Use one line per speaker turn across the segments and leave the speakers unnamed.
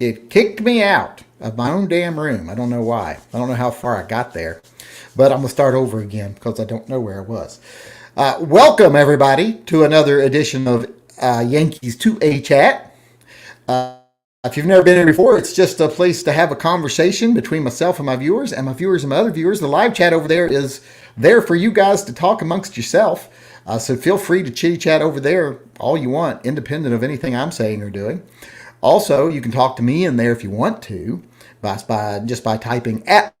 it kicked me out of my own damn room. I don't know why. I don't know how far I got there. But I'm going to start over again because I don't know where I was. Welcome, everybody, to another edition of Yankees 2A Chat. If you've never been here before, it's just a place to have a conversation between myself and my viewers and my other viewers. The live chat over there is there for you guys to talk amongst yourself. So feel free to chitty chat over there all you want, independent of anything I'm saying or doing. Also, you can talk to me in there if you want to, just by typing at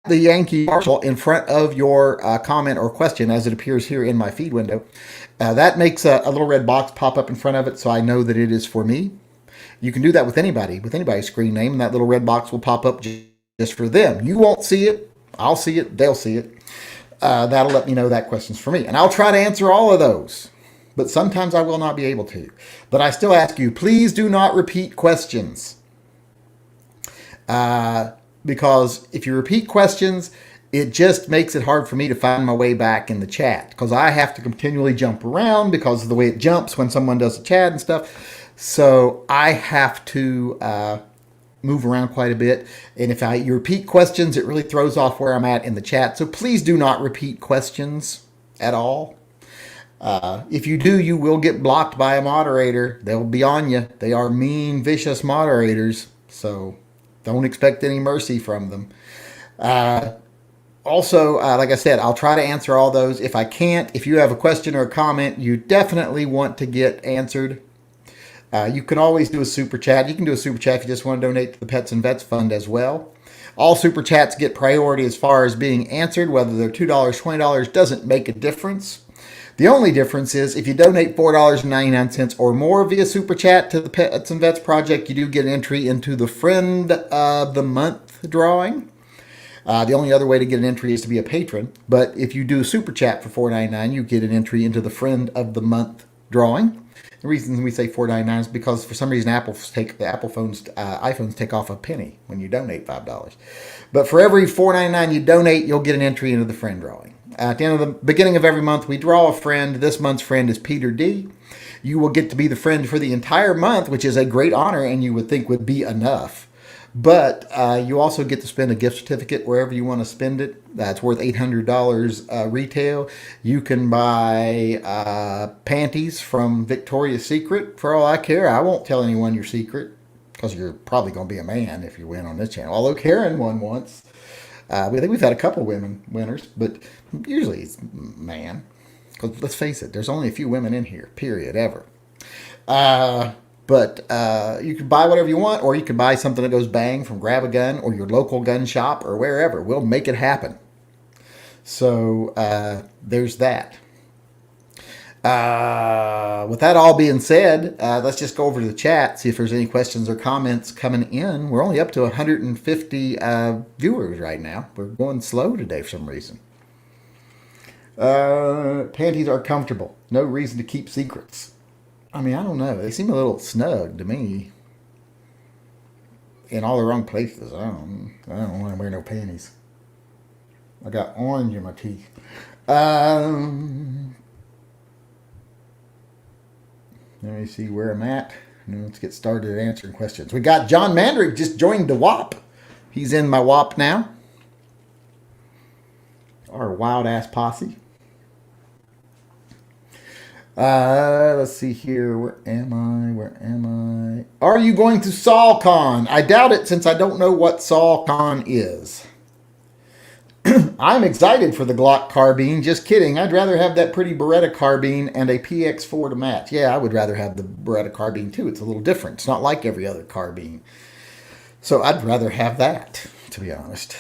the Yankee Marshall in front of your comment or question as it appears here in my feed window. That makes a little red box pop up in front of it, so I know that it is for me. You can do that with anybody's screen name, and that little red box will pop up just for them. You won't see it. I'll see it. They'll see it. That'll let me know that question's for me. And I'll try to answer all of those. But sometimes I will not be able to. But I still ask you, please do not repeat questions. Because if you repeat questions, it just makes it hard for me to find my way back in the chat. Because I have to continually jump around because of the way it jumps when someone does a chat and stuff. So I have to move around quite a bit. And if you repeat questions, it really throws off where I'm at in the chat. So please do not repeat questions at all. If you do, you will get blocked by a moderator. They'll be on you. They are mean, vicious moderators. So don't expect any mercy from them. Also, like I said, I'll try to answer all those. If I can't, if you have a question or a comment you definitely want to get answered, you can always do a super chat. You can do a super chat if you just want to donate to the Pets and Vets Fund as well. All super chats get priority as far as being answered. Whether they're $2, $20 doesn't make a difference. The only difference is if you donate $4.99 or more via super chat to the Pets and Vets Project, you do get an entry into the Friend of the Month drawing. The only other way to get an entry is to be a patron. But if you do a super chat for $4.99, you get an entry into the Friend of the Month drawing. The reason we say $4.99 is because for some reason iPhones take off a penny when you donate $5. But for every $4.99 you donate, you'll get an entry into the friend drawing. At the beginning of every month, we draw a friend. This month's friend is Peter D. You will get to be the friend for the entire month, which is a great honor and you would think would be enough. But you also get to spend a gift certificate wherever you want to spend it. That's worth $800 retail. You can buy panties from Victoria's Secret. For all I care, I won't tell anyone your secret because you're probably going to be a man if you win on this channel. Although Karen won once. We think we've had a couple winners, but usually it's man. Because let's face it, there's only a few women in here, period, ever. But you can buy whatever you want, or you can buy something that goes bang from Grab a Gun or your local gun shop or wherever. We'll make it happen. So there's that. With that all being said, let's just go over to the chat, see if there's any questions or comments coming in. We're only up to 150 viewers right now. We're going slow today for some reason. Panties are comfortable. No reason to keep secrets. I mean, I don't know. They seem a little snug to me. In all the wrong places. I don't want to wear no panties. I got orange in my teeth. Let me see where I'm at. Let's get started answering questions. We got John Mandrick just joined the WAP. He's in my WAP now. Our wild ass posse. Let's see here. Where am I? Are you going to SaulCon? I doubt it since I don't know what SaulCon is. I'm excited for the Glock carbine. Just kidding. I'd rather have that pretty Beretta carbine and a PX4 to match. Yeah, I would rather have the Beretta carbine too. It's a little different. It's not like every other carbine. So I'd rather have that, to be honest.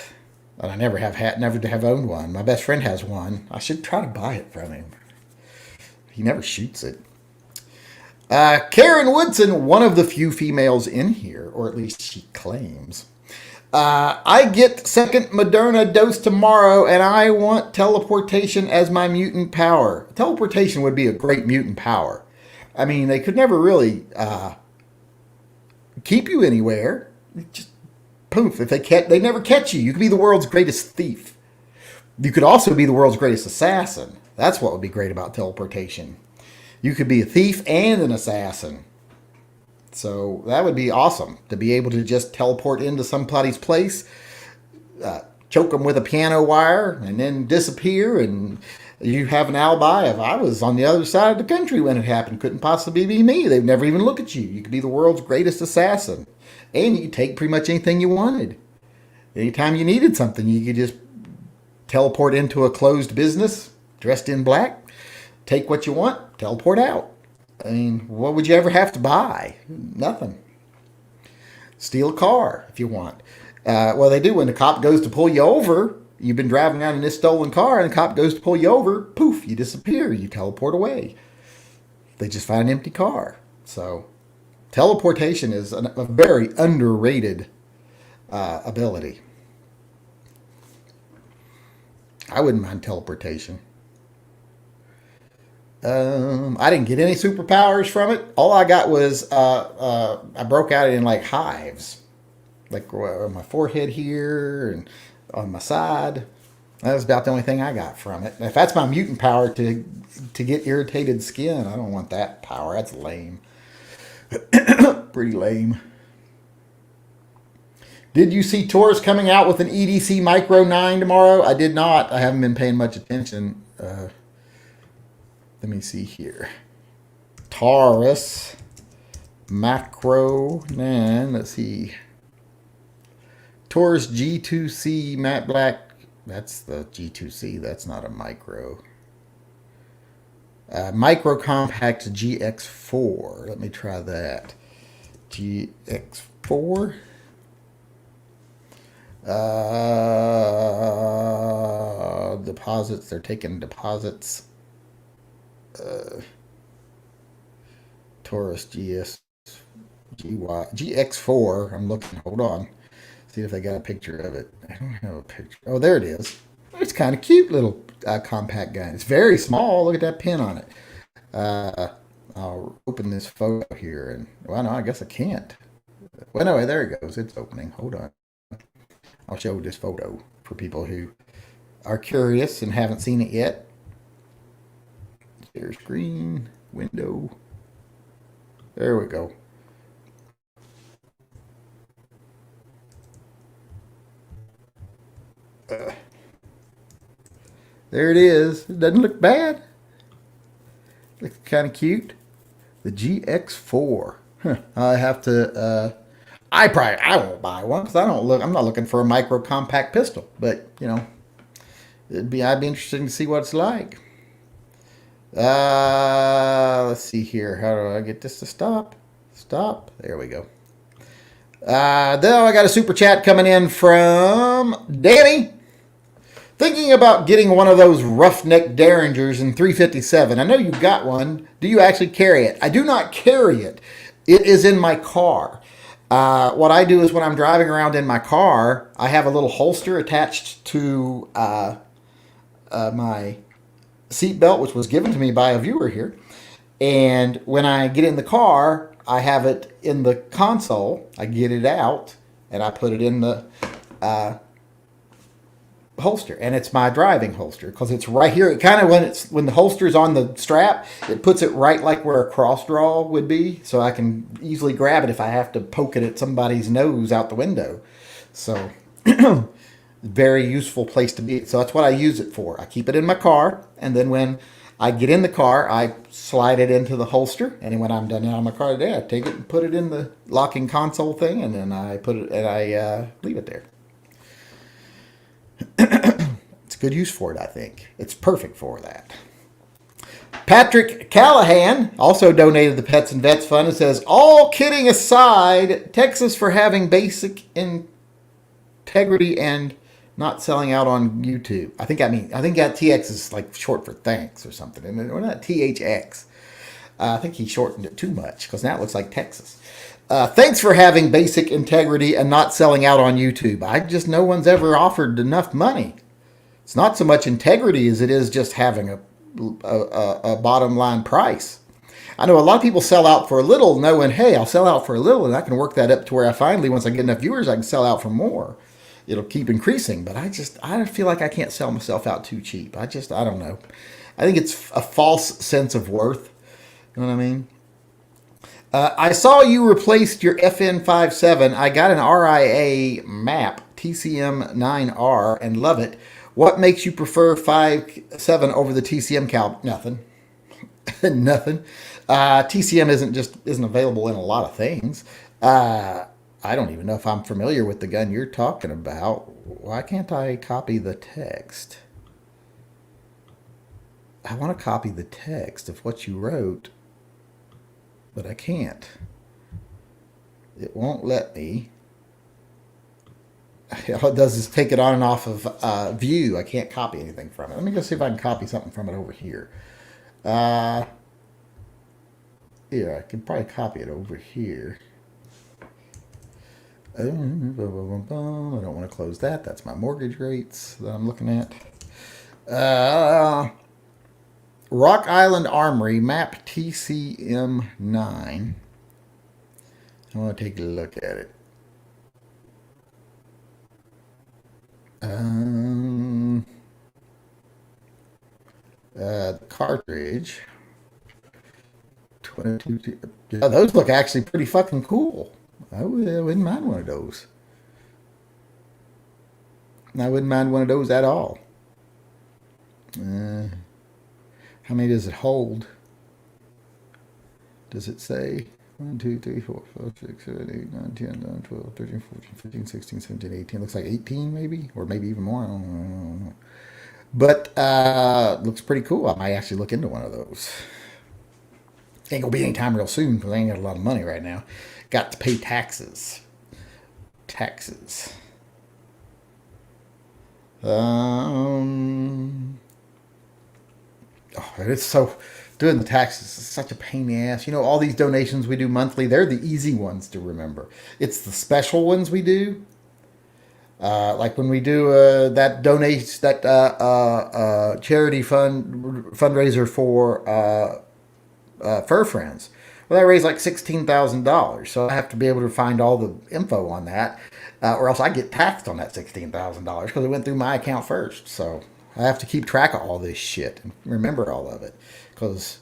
But I never have owned one. My best friend has one. I should try to buy it from him. He never shoots it. Karen Woodson, one of the few females in here, or at least she claims. I get second Moderna dose tomorrow, and I want teleportation as my mutant power. Teleportation would be a great mutant power. I mean, they could never really keep you anywhere. Just poof. If they never catch you. You could be the world's greatest thief. You could also be the world's greatest assassin. That's what would be great about teleportation. You could be a thief and an assassin. So that would be awesome to be able to just teleport into somebody's place, choke them with a piano wire, and then disappear. And you have an alibi of I was on the other side of the country when it happened. Couldn't possibly be me. They'd never even look at you. You could be the world's greatest assassin. And you could take pretty much anything you wanted. Anytime you needed something, you could just teleport into a closed business, dressed in black, take what you want, teleport out. I mean, what would you ever have to buy? Nothing. Steal a car if you want. Well, they do when the cop goes to pull you over. You've been driving around in this stolen car, and the cop goes to pull you over. Poof, you disappear. You teleport away. They just find an empty car. So, teleportation is a very underrated ability. I wouldn't mind teleportation. I didn't get any superpowers from it. All I got was I broke out in like hives, like on my forehead here and on my side. That was about the only thing I got from it. If that's my mutant power to get irritated skin, I don't want that power. That's lame. Pretty lame. Did you see Tor's coming out with an EDC Micro 9 tomorrow? I did not. I haven't been paying much attention. Let me see here. Taurus Macro 9. Let's see. Taurus G2C matte black. That's the G2C. That's not a micro. Micro Compact GX4. Let me try that. GX4. Deposits. They're taking deposits. Taurus GX4. I'm looking. Hold on. See if I got a picture of it. I don't have a picture. Oh, there it is. It's kind of cute little compact gun. It's very small. Look at that pin on it. I'll open this photo here. And well, no, I guess I can't. Well, no, there it goes. It's opening. Hold on. I'll show this photo for people who are curious and haven't seen it yet. Share screen, window. There we go. There it is. It doesn't look bad. Looks kind of cute. The GX4. Huh. I have to. I won't buy one because I'm not looking for a micro compact pistol. But you know, I'd be interested to see what it's like. Let's see here. How do I get this to stop? Stop. There we go. Then I got a super chat coming in from Danny. Thinking about getting one of those roughneck Derringers in 357. I know you got one. Do you actually carry it? I do not carry it. It is in my car. What I do is when I'm driving around in my car, I have a little holster attached to my seatbelt, which was given to me by a viewer here. And when I get in the car, I have it in the console. I get it out and I put it in the holster, and it's my driving holster because it's right here. It kind of when the holster's on the strap, it puts it right like where a cross draw would be, so I can easily grab it if I have to poke it at somebody's nose out the window. So very useful place to be. So that's what I use it for. I keep it in my car, and then when I get in the car, I slide it into the holster, and then when I'm done out of my car today, I take it and put it in the locking console thing, and then I put it and I leave it there. It's good use for it, I think. It's perfect for that. Patrick Callahan also donated the Pets and Vets Fund and says, all kidding aside, Texas for having basic integrity and not selling out on YouTube. I think that TX is like short for thanks or something. Or not THX. I think he shortened it too much because now it looks like Texas. Thanks for having basic integrity and not selling out on YouTube. No one's ever offered enough money. It's not so much integrity as it is just having a bottom line price. I know a lot of people sell out for a little knowing, hey, I'll sell out for a little and I can work that up to where I finally, once I get enough viewers, I can sell out for more. It'll keep increasing, but I feel like I can't sell myself out too cheap. I don't know. I think it's a false sense of worth. You know what I mean? I saw you replaced your FN57. I got an RIA map, TCM9R, and love it. What makes you prefer 5.7 over the TCM cal? Nothing. Nothing. TCM isn't available in a lot of things. I don't even know if I'm familiar with the gun you're talking about. Why can't I copy the text? I want to copy the text of what you wrote, but I can't. It won't let me. All it does is take it on and off of view. I can't copy anything from it. Let me go see if I can copy something from it over here. Yeah, I can probably copy it over here. I don't want to close that. That's my mortgage rates that I'm looking at. Rock Island Armory, map TCM9. I want to take a look at it. The cartridge. 22. Yeah, those look actually pretty fucking cool. I wouldn't mind one of those. I wouldn't mind one of those at all. How many does it hold? Does it say 1, 2, 3, 4, 5, 6, 7, 8, 9, 10, 11, 12, 13, 14, 15, 16, 17, 18? Looks like 18 maybe, or maybe even more. I don't know. But looks pretty cool. I might actually look into one of those. Ain't gonna be any time real soon because I ain't got a lot of money right now. Got to pay taxes. It's so doing the taxes is such a pain in the ass. You know, all these donations we do monthly, they're the easy ones to remember. It's the special ones we do. Like when we do that charity fundraiser for Fur Friends. Well, that raised like $16,000. So I have to be able to find all the info on that, or else I get taxed on that $16,000 because it went through my account first. So I have to keep track of all this shit and remember all of it because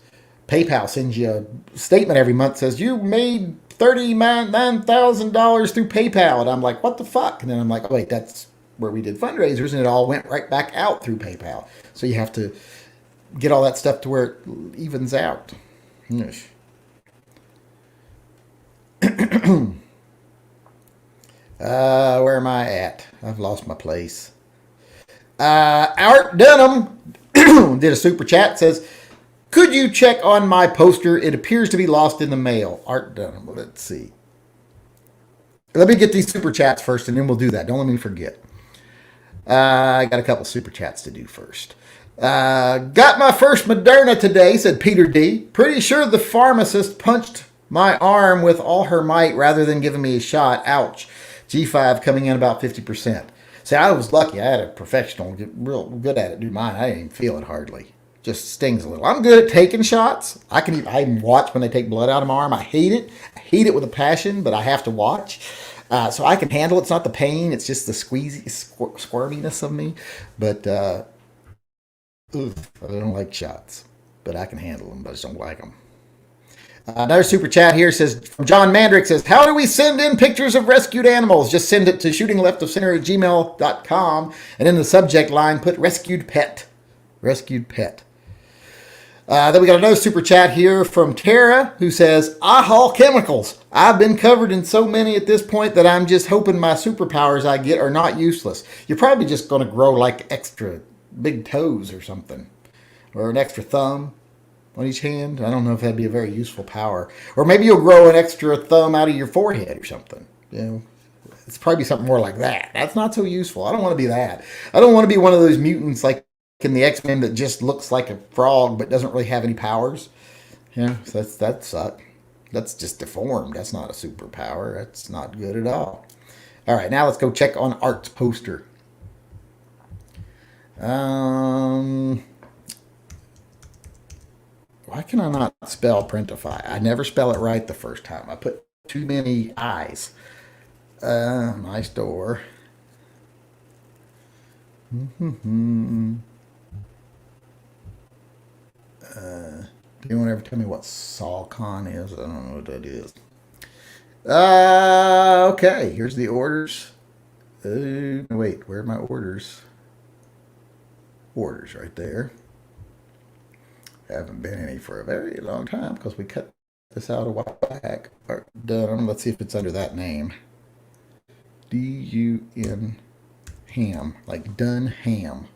PayPal sends you a statement every month that says you made $39,000 through PayPal, and I'm like, what the fuck? And then I'm like, oh wait, that's where we did fundraisers, and it all went right back out through PayPal. So you have to get all that stuff to where it evens out. Yes. Where am I at? I've lost my place. Art Dunham did a super chat. Says, could you check on my poster? It appears to be lost in the mail. Art Dunham. Let's see. Let me get these super chats first, and then we'll do that. Don't let me forget. I got a couple super chats to do first. Got my first Moderna today, said Peter D. Pretty sure the pharmacist punched my arm with all her might rather than giving me a shot. Ouch. G5 coming in about 50%. See, I was lucky. I had a professional get real good at it do mine. I didn't even feel it hardly. Just stings a little. I'm good at taking shots. I even watch when they take blood out of my arm. I hate it. I hate it with a passion, but I have to watch. So I can handle it. It's not the pain. It's just the squirminess of me. But I don't like shots. But I can handle them, but I just don't like them. Another super chat here says, from John Mandrick says, how do we send in pictures of rescued animals? Just send it to shootingleftofcenter@gmail.com, and in the subject line, put rescued pet. Rescued pet. Then we got another super chat here from Tara, who says, I haul chemicals. I've been covered in so many at this point that I'm just hoping my superpowers I get are not useless. You're probably just going to grow like extra big toes or something, or an extra thumb on each hand. I don't know if that'd be a very useful power. Or maybe you'll grow an extra thumb out of your forehead or something. You know, it's probably something more like that. That's not so useful. I don't want to be that. I don't want to be one of those mutants like in the X-Men that just looks like a frog but doesn't really have any powers. Yeah, so that sucks. That's just deformed. That's not a superpower. That's not good at all. All right, now let's go check on Art's poster. Why can I not spell printify? I never spell it right the first time. I put too many I's. My store. Anyone ever tell me what SawCon is? I don't know what that is. Okay, here's the orders. Wait, where are my orders? Orders right there. Haven't been any for a very long time because we cut this out a while back. Done. Let's see if it's under that name. D-U-N ham, like done ham.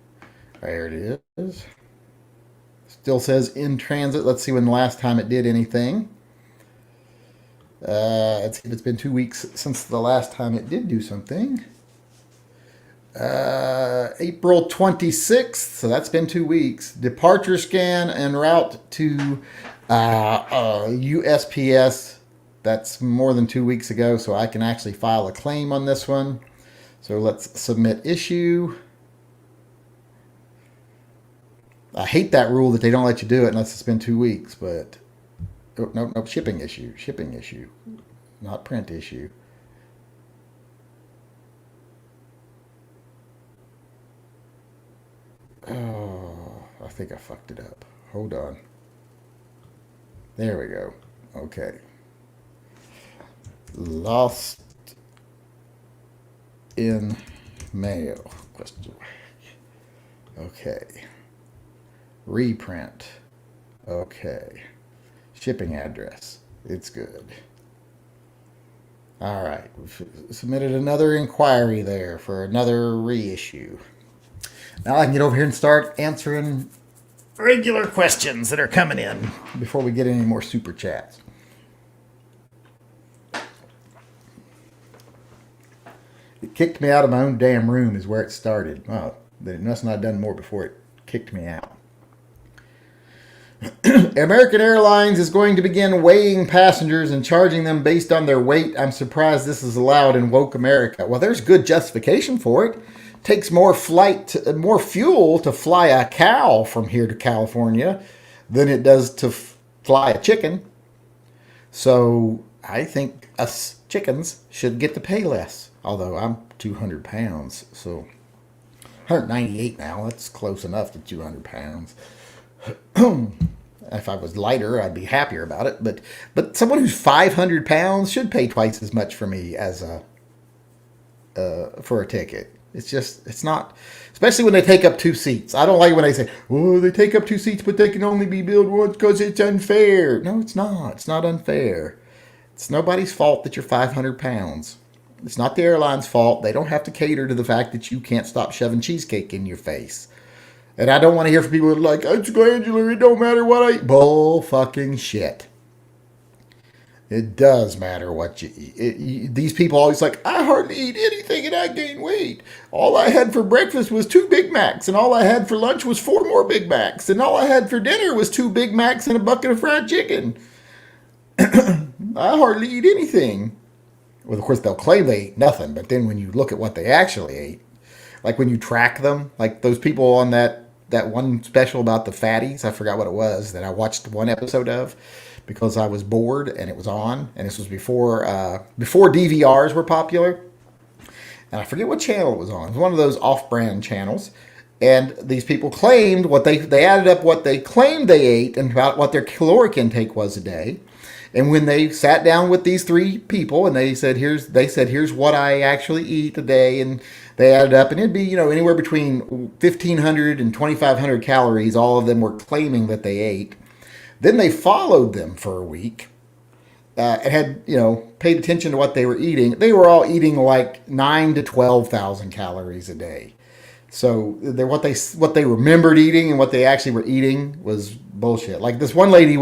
There it is. Still says in transit. Let's see when the last time it did anything. Let's see if it's been 2 weeks since the last time it did do something. April 26th, so that's been 2 weeks. Departure scan en route to USPS. That's more than 2 weeks ago, so I can actually file a claim on this one. So let's submit issue. I hate that rule that they don't let you do it unless it's been 2 weeks, but no, shipping issue, not print issue. Oh, I think I fucked it up. Hold on. There we go. Okay. Lost in mail. Question. Okay. Reprint. Okay. Shipping address. It's good. All right. We've submitted another inquiry there for another reissue. Now I can get over here and start answering regular questions that are coming in before we get any more super chats. It kicked me out of my own damn room is where it started. Oh, they must not have done more before it kicked me out. American Airlines is going to begin weighing passengers and charging them based on their weight. I'm surprised this is allowed in woke America. Well, there's good justification for it. Takes more fuel to fly a cow from here to California than it does to fly a chicken. So I think us chickens should get to pay less. Although I'm 200 pounds, so 198 now. That's close enough to 200 pounds. If I was lighter, I'd be happier about it. But someone who's 500 pounds should pay twice as much for me as for a ticket. It's not, especially when they take up 2 seats. I don't like when they say, oh, they take up 2 seats, but they can only be billed once because it's unfair. No, it's not. It's not unfair. It's nobody's fault that you're 500 pounds. It's not the airline's fault. They don't have to cater to the fact that you can't stop shoving cheesecake in your face. And I don't want to hear from people who are like, it's glandular, it don't matter what I eat. Bull fucking shit. It does matter what you eat. These people always like, I hardly eat anything and I gain weight. All I had for breakfast was 2 Big Macs, and all I had for lunch was 4 more Big Macs, and all I had for dinner was 2 Big Macs and a bucket of fried chicken. I hardly eat anything. Well, of course, they'll claim they ate nothing, but then when you look at what they actually ate, like when you track them, like those people on that one special about the fatties, I forgot what it was, that I watched one episode of because I was bored and it was on, and this was before DVRs were popular, and I forget what channel it was on. It was one of those off-brand channels, and these people claimed they added up what they claimed they ate and about what their caloric intake was a day. And when they sat down with these 3 people and they said, here's what I actually eat a day, and they added up, and it'd be, anywhere between 1,500 and 2,500 calories, all of them were claiming that they ate. Then they followed them for a week and had, paid attention to what they were eating. They were all eating like 9,000 to 12,000 calories a day. So what they remembered eating and what they actually were eating was bullshit. Like this one lady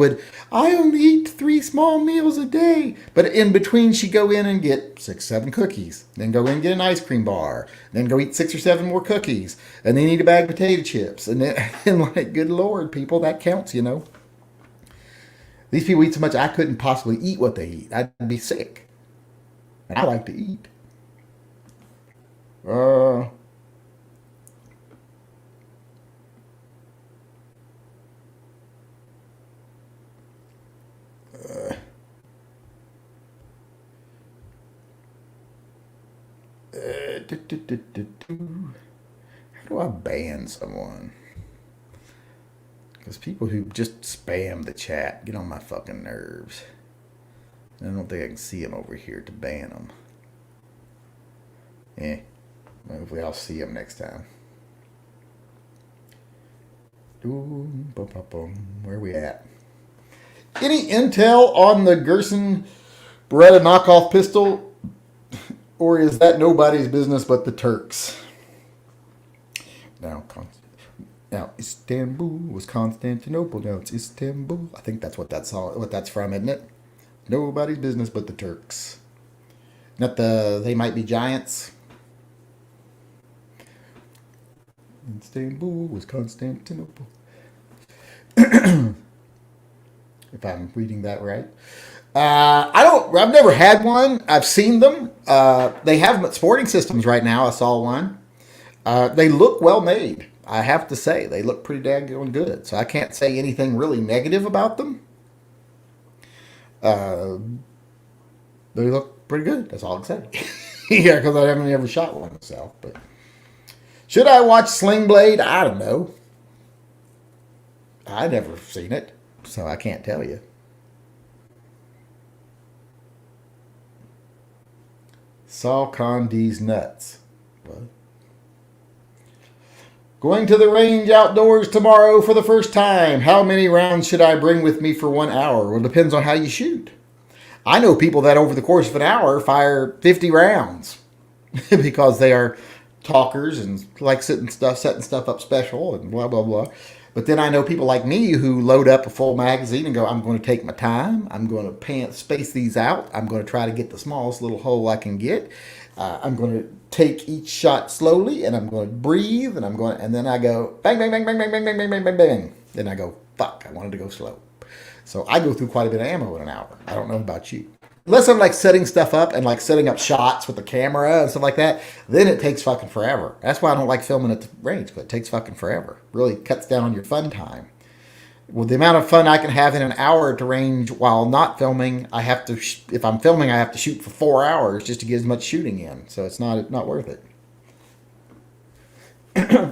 I only eat 3 small meals a day. But in between, she'd go in and get 6, 7 cookies. Then go in and get an ice cream bar. Then go eat 6 or 7 more cookies. And then eat a bag of potato chips. And like, good Lord, people, that counts, These people eat so much I couldn't possibly eat what they eat. I'd be sick. And I like to eat. How do I ban someone? Because people who just spam the chat get on my fucking nerves. I don't think I can see them over here to ban them. Hopefully I'll see them next time. Where are we at? Any intel on the Gerson Beretta knockoff pistol? Or is that nobody's business but the Turks? Now Istanbul was Constantinople. Now it's Istanbul. I think that's what that's from, isn't it? Nobody's business but the Turks. Not they might be giants. Istanbul was Constantinople. If I'm reading that right. I've never had one. I've seen them. They have them at sporting systems right now. I saw one. They look well made. I have to say, they look pretty daggone good. So I can't say anything really negative about them. They look pretty good. That's all I can say. Yeah, because I haven't ever shot one myself. But should I watch Sling Blade? I don't know. I've never seen it, so I can't tell you. Saw Condi's nuts. What? Going to the range outdoors tomorrow for the first time. How many rounds should I bring with me for 1 hour? Well, it depends on how you shoot. I know people that over the course of an hour fire 50 rounds because they are talkers and like setting stuff up special and blah, blah, blah. But then I know people like me who load up a full magazine and go, I'm going to take my time. I'm going to space these out. I'm going to try to get the smallest little hole I can get. I'm going to take each shot slowly, and I'm going to breathe, and then I go bang, bang, bang, bang, bang, bang, bang, bang, bang, bang, bang. Then I go, fuck, I wanted to go slow. So I go through quite a bit of ammo in an hour. I don't know about you. Unless I'm like setting stuff up and like setting up shots with the camera and stuff like that, then it takes fucking forever. That's why I don't like filming at the range, because it takes fucking forever. Really cuts down on your fun time. Well, the amount of fun I can have in an hour at the range while not filming, I have to. If I'm filming, I have to shoot for 4 hours just to get as much shooting in. So it's not worth it.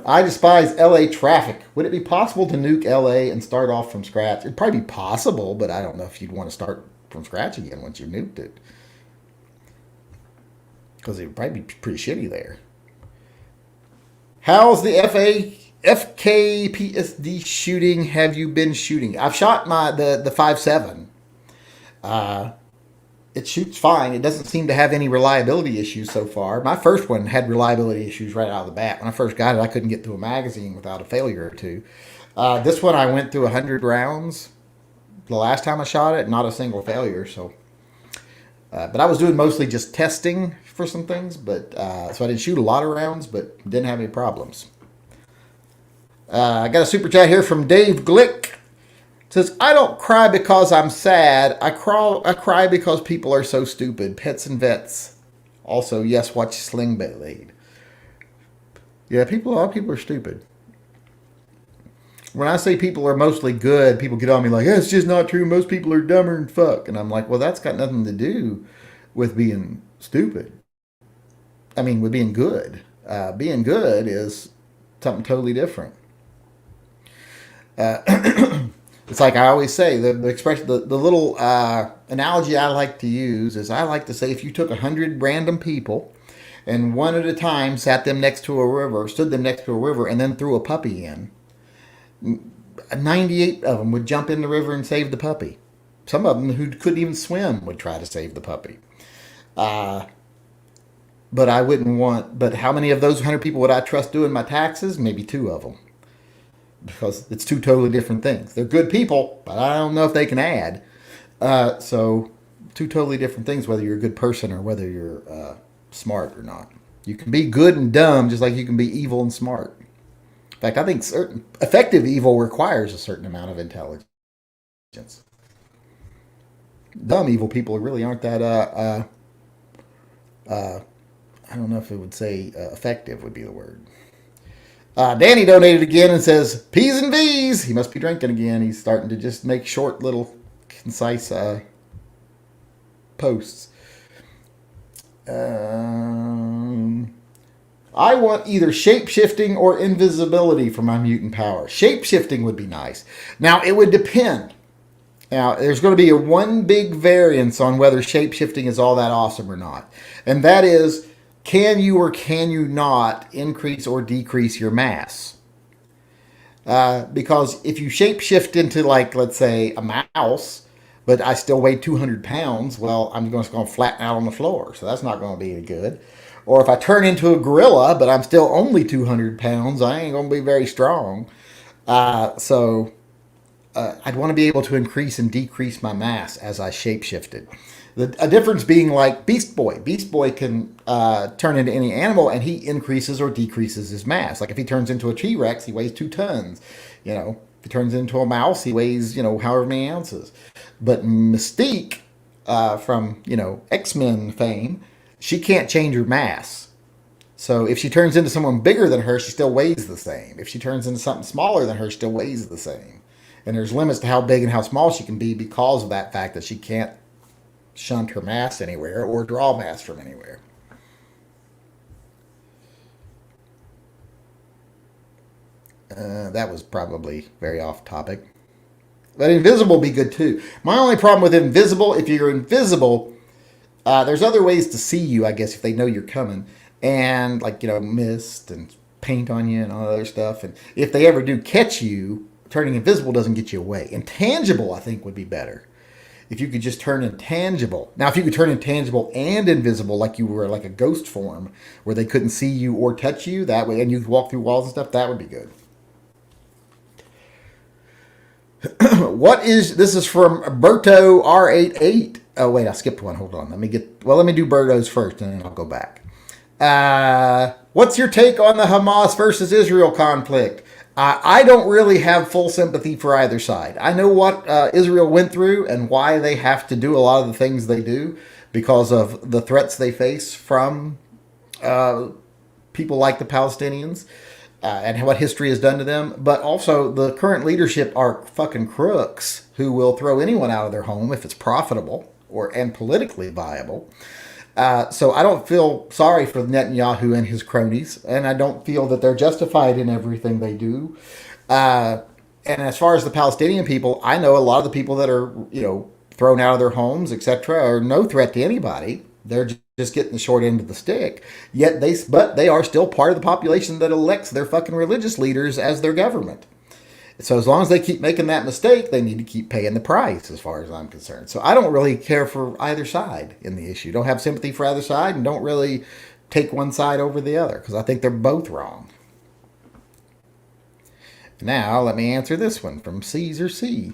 I despise LA traffic. Would it be possible to nuke LA and start off from scratch? It'd probably be possible, but I don't know if you'd want to start from scratch again once you nuked it, because it would probably be pretty shitty there. How's the FKPSD shooting? Have you been shooting? I've shot the 5.7. It shoots fine. It doesn't seem to have any reliability issues so far. My first one had reliability issues right out of the bat. When I first got it, I couldn't get through a magazine without a failure or two. This one, I went through 100 rounds the last time I shot it, not a single failure. So, but I was doing mostly just testing for some things. But so I didn't shoot a lot of rounds, but didn't have any problems. I got a super chat here from Dave Glick. It says, I don't cry because I'm sad. I cry because people are so stupid. Pets and vets. Also, yes, watch Sling Blade. Yeah, a lot of people are stupid. When I say people are mostly good, people get on me like, it's just not true. Most people are dumber than fuck. And I'm like, well, that's got nothing to do with being stupid. I mean, with being good. Being good is something totally different. It's like I always say, the expression, the little analogy I like to use is I like to say if you took 100 random people and one at a time stood them next to a river, and then threw a puppy in, 98 of them would jump in the river and save the puppy. Some of them who couldn't even swim would try to save the puppy. But I wouldn't want, but how many of those 100 people would I trust doing my taxes? Maybe 2 of them. Because it's 2 totally different things. They're good people, but I don't know if they can add. So 2 totally different things, whether you're a good person or whether you're smart or not. You can be good and dumb just like you can be evil and smart. In fact, I think effective evil requires a certain amount of intelligence. Dumb evil people really aren't that, I don't know if it would say effective would be the word. Danny donated again and says, P's and V's. He must be drinking again. He's starting to just make short, little, concise posts. I I want either shape shifting or invisibility for my mutant power. Shape shifting would be nice. Now, it would depend. Now, there's going to be one big variance on whether shape shifting is all that awesome or not. And that is, can you or can you not increase or decrease your mass? Because if you shape shift into, like, let's say, a mouse, but I still weigh 200 pounds, well, I'm just going to flatten out on the floor. So that's not going to be any good. Or if I turn into a gorilla, but I'm still only 200 pounds, I ain't going to be very strong. So I'd want to be able to increase and decrease my mass as I shapeshifted. A difference being like Beast Boy. Beast Boy can turn into any animal, and he increases or decreases his mass. Like if he turns into a T-Rex, he weighs 2 tons. If he turns into a mouse, he weighs, however many ounces. But Mystique, from, X-Men fame, she can't change her mass. So if she turns into someone bigger than her, she still weighs the same. If she turns into something smaller than her, she still weighs the same. And there's limits to how big and how small she can be because of that fact that she can't shunt her mass anywhere or draw mass from anywhere. That was probably very off topic. But invisible would be good too. My only problem with invisible, if you're invisible, there's other ways to see you, I guess, if they know you're coming. And like, mist and paint on you and all that other stuff. And if they ever do catch you, turning invisible doesn't get you away. Intangible, I think, would be better. If you could just turn intangible. Now, if you could turn intangible and invisible, like you were like a ghost form, where they couldn't see you or touch you, that way, and you could walk through walls and stuff, that would be good. This is from Berto R88. Oh, wait, I skipped one. Hold on. Let me do Berto's first, and then I'll go back. What's your take on the Hamas versus Israel conflict? I don't really have full sympathy for either side. I know what Israel went through and why they have to do a lot of the things they do because of the threats they face from people like the Palestinians and what history has done to them. But also the current leadership are fucking crooks who will throw anyone out of their home if it's profitable and politically viable. So I don't feel sorry for Netanyahu and his cronies, and I don't feel that they're justified in everything they do. And as far as the Palestinian people, I know a lot of the people that are, thrown out of their homes, etc., are no threat to anybody. They're just getting the short end of the stick. But they are still part of the population that elects their fucking religious leaders as their government. So as long as they keep making that mistake, they need to keep paying the price as far as I'm concerned. So I don't really care for either side in the issue. Don't have sympathy for either side and don't really take one side over the other because I think they're both wrong. Now let me answer this one from Caesar C.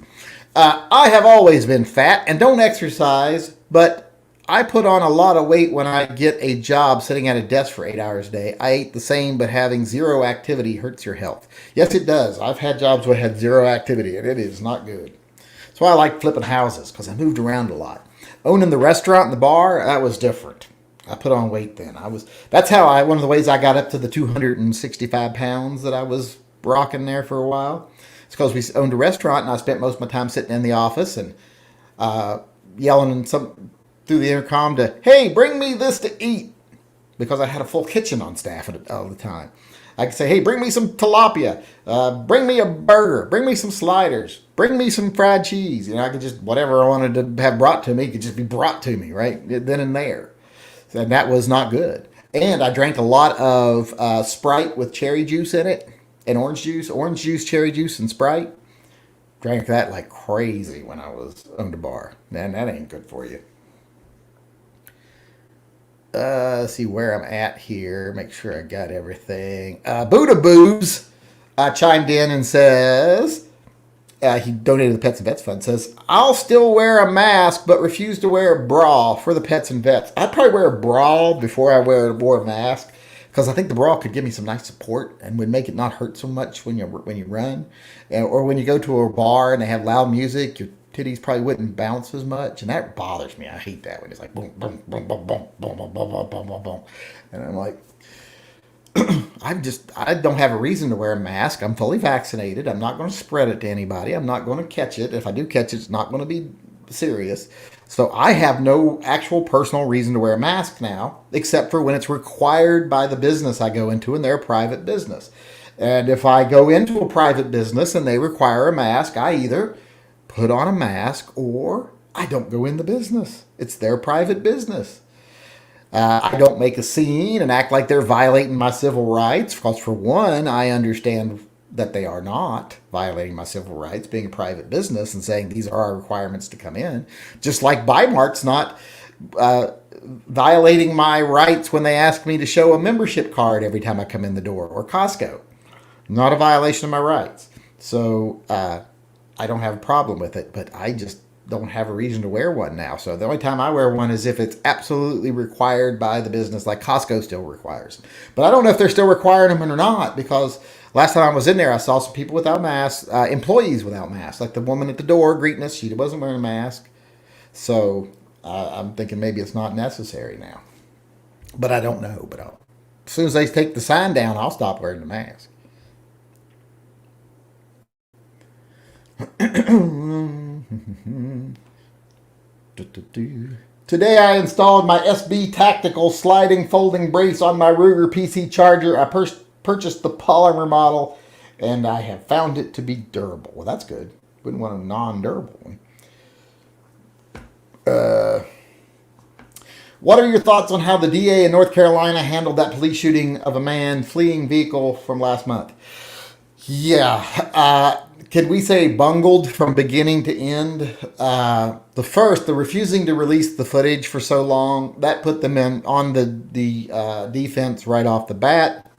I have always been fat and don't exercise, but I put on a lot of weight when I get a job sitting at a desk for 8 hours a day. I ate the same, but having zero activity hurts your health. Yes, it does. I've had jobs where I had zero activity, and it is not good. That's why I like flipping houses, because I moved around a lot. Owning the restaurant and the bar, that was different. I put on weight then. One of the ways I got up to the 265 pounds that I was rocking there for a while. It's because we owned a restaurant, and I spent most of my time sitting in the office and yelling through the intercom to, hey, bring me this to eat. Because I had a full kitchen on staff all the time. I could say, hey, bring me some tilapia. Bring me a burger. Bring me some sliders. Bring me some fried cheese. I could just, whatever I wanted to have brought to me could just be brought to me right then and there. And that was not good. And I drank a lot of Sprite with cherry juice in it and orange juice, cherry juice, and Sprite. Drank that like crazy when I owned a bar. Man, that ain't good for you. Let's see where I'm at here. Make sure I got everything. Buddha Boobs chimed in and says, he donated to the Pets and Vets Fund, says, I'll still wear a mask, but refuse to wear a bra for the pets and vets. I'd probably wear a bra before I wore a mask, because I think the bra could give me some nice support and would make it not hurt so much when you run. Or when you go to a bar and they have loud music, your titties probably wouldn't bounce as much, and that bothers me. I hate that when it's like boom, boom, boom, boom, boom, boom, boom, boom, boom, boom, boom, boom. And I'm like, I don't have a reason to wear a mask. I'm fully vaccinated. I'm not going to spread it to anybody. I'm not going to catch it. If I do catch it, it's not going to be serious. So I have no actual personal reason to wear a mask now, except for when it's required by the business I go into, and they're a private business. And if I go into a private business and they require a mask, I either put on a mask or I don't go in the business. It's their private business. I don't make a scene and act like they're violating my civil rights, because for one, I understand that they are not violating my civil rights, being a private business and saying these are our requirements to come in. Just like Bymart's not violating my rights when they ask me to show a membership card every time I come in the door, or Costco. Not a violation of my rights. So I don't have a problem with it, but I just don't have a reason to wear one now. So the only time I wear one is if it's absolutely required by the business, like Costco still requires them. But I don't know if they're still requiring them or not, because last time I was in there, I saw some people without masks, employees without masks, like the woman at the door greeting us. She wasn't wearing a mask. So I'm thinking maybe it's not necessary now. But I don't know. But as soon as they take the sign down, I'll stop wearing the mask. Today I installed my SB Tactical sliding folding brace on my Ruger PC charger. I purchased the polymer model, and I have found it to be durable. Well, that's good. Wouldn't want a non-durable one. What are your thoughts on how the DA in North Carolina handled that police shooting of a man fleeing vehicle from last month? Yeah, could we say bungled from beginning to end? The refusing to release the footage for so long, that put them on the defense right off the bat.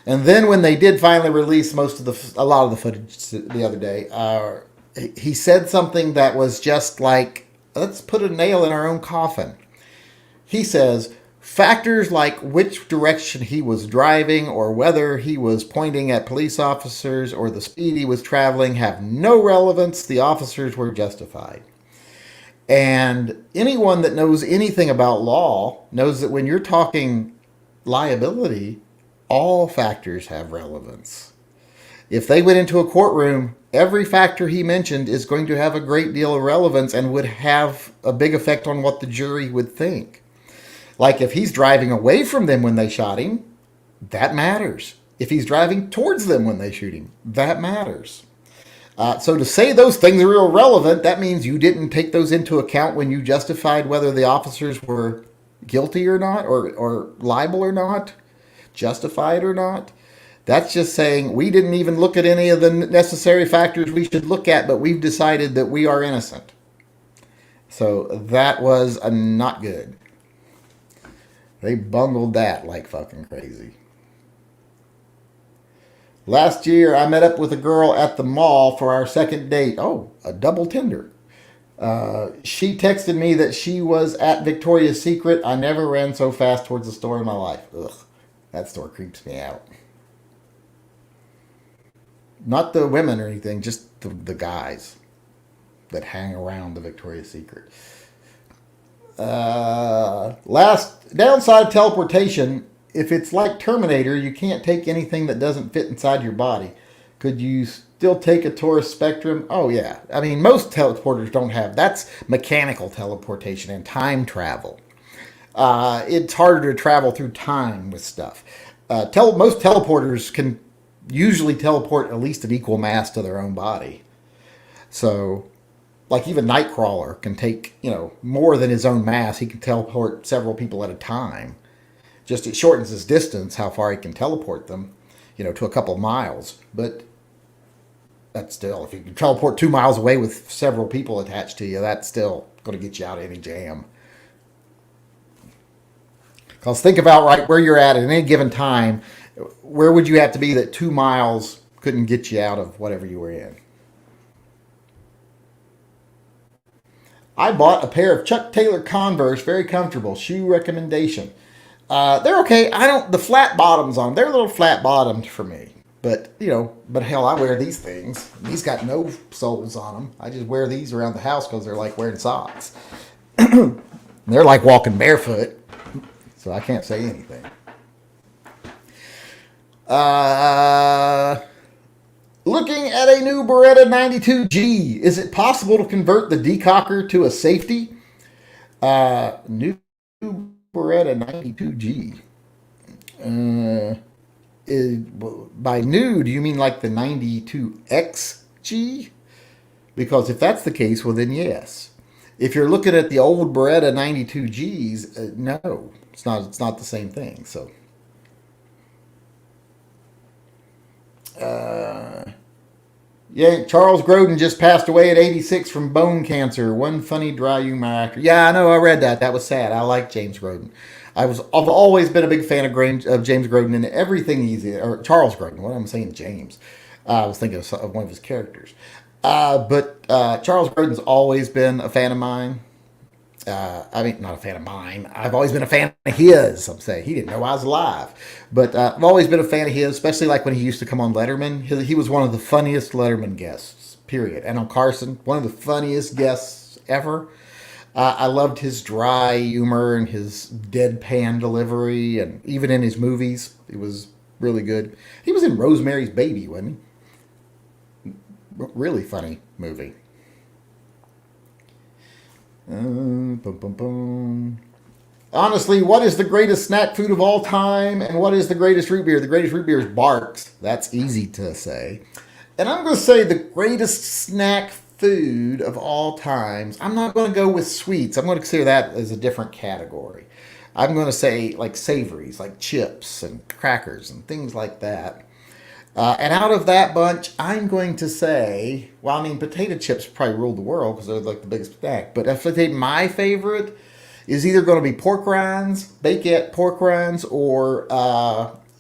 And then when they did finally release a lot of the footage the other day, he said something that was just like, let's put a nail in our own coffin. He says, factors like which direction he was driving or whether he was pointing at police officers or the speed he was traveling have no relevance. The officers were justified. And anyone that knows anything about law knows that when you're talking liability, all factors have relevance. If they went into a courtroom, every factor he mentioned is going to have a great deal of relevance and would have a big effect on what the jury would think. Like if he's driving away from them when they shot him, that matters. If he's driving towards them when they shoot him, that matters. So to say those things are irrelevant, that means you didn't take those into account when you justified whether the officers were guilty or not, or liable or not, justified or not. That's just saying we didn't even look at any of the necessary factors we should look at, but we've decided that we are innocent. So that was not good. They bungled that like fucking crazy. Last year, I met up with a girl at the mall for our second date. Oh, a double Tinder. She texted me that she was at Victoria's Secret. I never ran so fast towards a store in my life. Ugh, that store creeps me out. Not the women or anything, just the guys that hang around the Victoria's Secret. Last downside teleportation. If it's like Terminator, you can't take anything that doesn't fit inside your body. Could you still take a Taurus Spectrum? Oh yeah. I mean, most teleporters don't have. That's mechanical teleportation and time travel. It's harder to travel through time with stuff. Most teleporters can usually teleport at least an equal mass to their own body. So, like even Nightcrawler can take, more than his own mass. He can teleport several people at a time. Just it shortens his distance, how far he can teleport them, to a couple of miles. But that's still, if you can teleport 2 miles away with several people attached to you, that's still going to get you out of any jam. Because think about right where you're at any given time. Where would you have to be that 2 miles couldn't get you out of whatever you were in? I bought a pair of Chuck Taylor Converse, very comfortable. Shoe recommendation. They're okay. The flat bottoms on them, they're a little flat bottomed for me. But hell, I wear these things. These got no soles on them. I just wear these around the house because they're like wearing socks. They're like walking barefoot. So I can't say anything. Looking at a new Beretta 92G. Is it possible to convert the decocker to a safety? New Beretta 92G. Uh, is, by new, do you mean like the 92XG? Because if that's the case, well, then yes. If you're looking at the old Beretta 92Gs, no, it's not. It's not the same thing. So, uh, yeah, Charles Grodin just passed away at 86 from bone cancer. One funny dry humor actor. Yeah, I know. I read that. That was sad. I like James Grodin. I've always been a big fan of James Grodin and everything he's in, or Charles Grodin. What am I saying, James? I was thinking of one of his characters. But Charles Grodin's always been a fan of mine. I mean, not a fan of mine. I've always been a fan of his. I'm saying he didn't know I was alive, but I've always been a fan of his, especially like when he used to come on Letterman. He was one of the funniest Letterman guests. Period. And on Carson, one of the funniest guests ever. I loved his dry humor and his deadpan delivery, and even in his movies, he was really good. He was in Rosemary's Baby, wasn't he? Really funny movie. Boom, boom, boom. Honestly, what is the greatest snack food of all time, and what is the greatest root beer? The greatest root beer is Barks. That's easy to say. And I'm going to say the greatest snack food of all times. I'm not going to go with sweets. I'm going to consider that as a different category. I'm going to say like savories, like chips and crackers and things like that. And out of that bunch, I'm going to say, well, I mean, potato chips probably ruled the world because they're like the biggest snack. But if I take my favorite, is either going to be pork rinds, baked pork rinds, or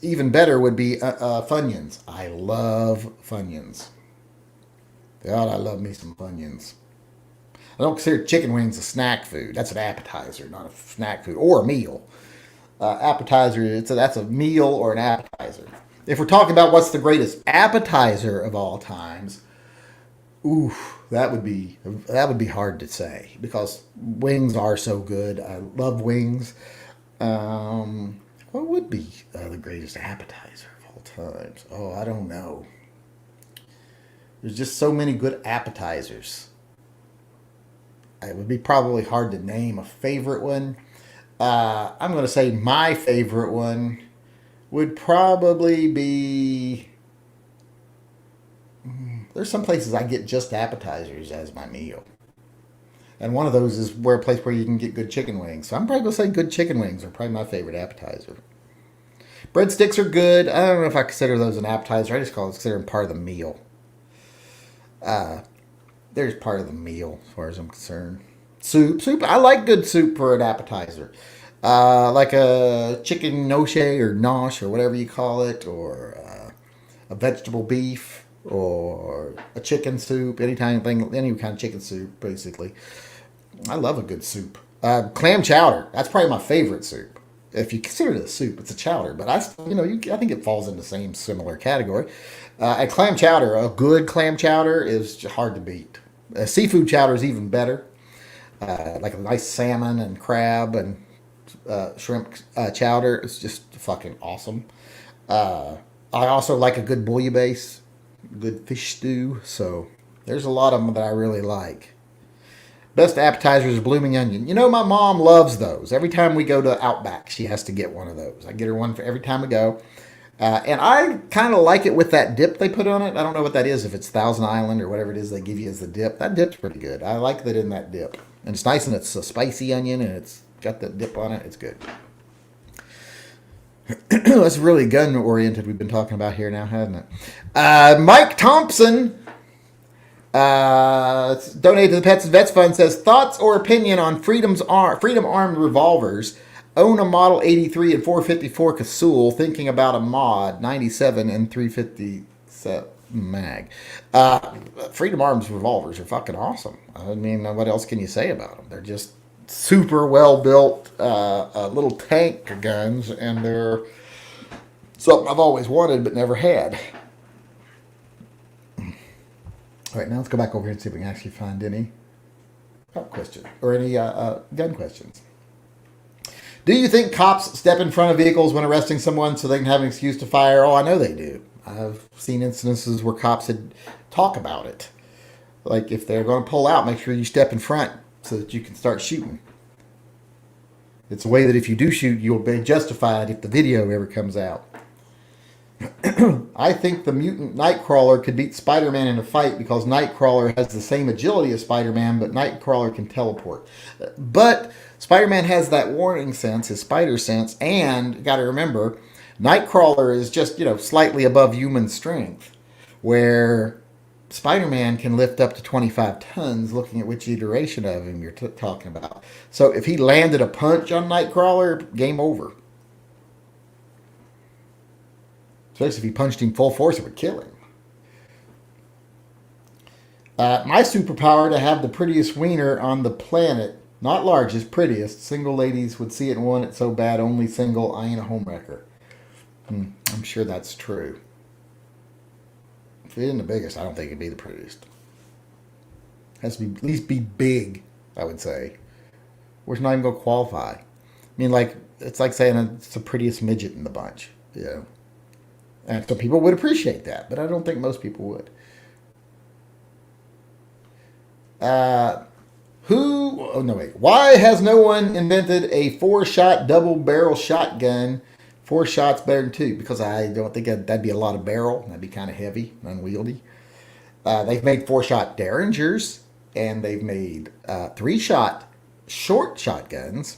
even better would be Funyuns. I love Funyuns. God, I love me some Funyuns. I don't consider chicken wings a snack food. That's an appetizer, not a snack food or a meal. Appetizer, that's a meal or an appetizer. If we're talking about what's the greatest appetizer of all times, ooh, that would be hard to say because wings are so good. I love wings. What would be the greatest appetizer of all times? Oh, I don't know. There's just so many good appetizers. It would be probably hard to name a favorite one. I'm going to say my favorite one would probably be. There's some places I get just appetizers as my meal. And one of those is where a place where you can get good chicken wings. So I'm probably going to say good chicken wings are probably my favorite appetizer. Breadsticks are good. I don't know if I consider those an appetizer. I just consider them part of the meal. There's part of the meal as far as I'm concerned. Soup. I like good soup for an appetizer. Like a chicken noche or nosh or whatever you call it, or a vegetable beef or a chicken soup, any kind of chicken soup, basically. I love a good soup. Clam chowder. That's probably my favorite soup. If you consider it a soup, it's a chowder, but I think it falls in the same similar category. And clam chowder, a good clam chowder is hard to beat. Seafood chowder is even better. Like a nice salmon and crab and shrimp chowder is just fucking awesome. I also like a good bouillabaisse, good fish stew. So there's a lot of them that I really like. Best appetizers are blooming onion. You know, my mom loves those. Every time we go to Outback, she has to get one of those. I get her one for every time we go. And I kind of like it with that dip they put on it. I don't know what that is, if it's Thousand Island or whatever it is they give you as the dip. That dip's pretty good. I like that in that dip. And it's nice and it's a spicy onion and it's got that dip on it. It's good. That's really gun oriented we've been talking about here now, hasn't it? Mike Thompson donated to the Pets and Vets Fund, says, thoughts or opinion on Freedom Armed Revolvers. Own a Model 83 and 454 Casull, thinking about a mod 97 and 357 mag. Freedom Arms revolvers are fucking awesome. I mean, what else can you say about them? They're just super well built little tank guns, and they're something I've always wanted but never had. All right, now let's go back over here and see if we can actually find any question or any gun questions. Do you think cops step in front of vehicles when arresting someone so they can have an excuse to fire? Oh, I know they do. I've seen instances where cops had talk about it. Like if they're going to pull out, make sure you step in front so that you can start shooting. It's a way that if you do shoot, you'll be justified if the video ever comes out. I think the mutant Nightcrawler could beat Spider-Man in a fight because Nightcrawler has the same agility as Spider-Man, but Nightcrawler can teleport. But Spider-Man has that warning sense, his spider sense, and got to remember, Nightcrawler is just, slightly above human strength, where Spider-Man can lift up to 25 tons, looking at which iteration of him you're talking about. So if he landed a punch on Nightcrawler, game over. Especially if he punched him full force, it would kill him. My superpower to have the prettiest wiener on the planet, not largest, prettiest. Single ladies would see it and want it so bad, only single, I ain't a homewrecker. I'm sure that's true. If it isn't the biggest, I don't think it'd be the prettiest. Has to be at least be big, I would say. Or it's not even going to qualify. I mean, it's like saying it's the prettiest midget in the bunch. And some people would appreciate that, but I don't think most people would. Why has no one invented a 4-shot double-barrel shotgun? 4 shots better than 2, because I don't think that'd be a lot of barrel. That'd be kind of heavy, unwieldy. They've made 4-shot Derringers, and they've made 3-shot short shotguns.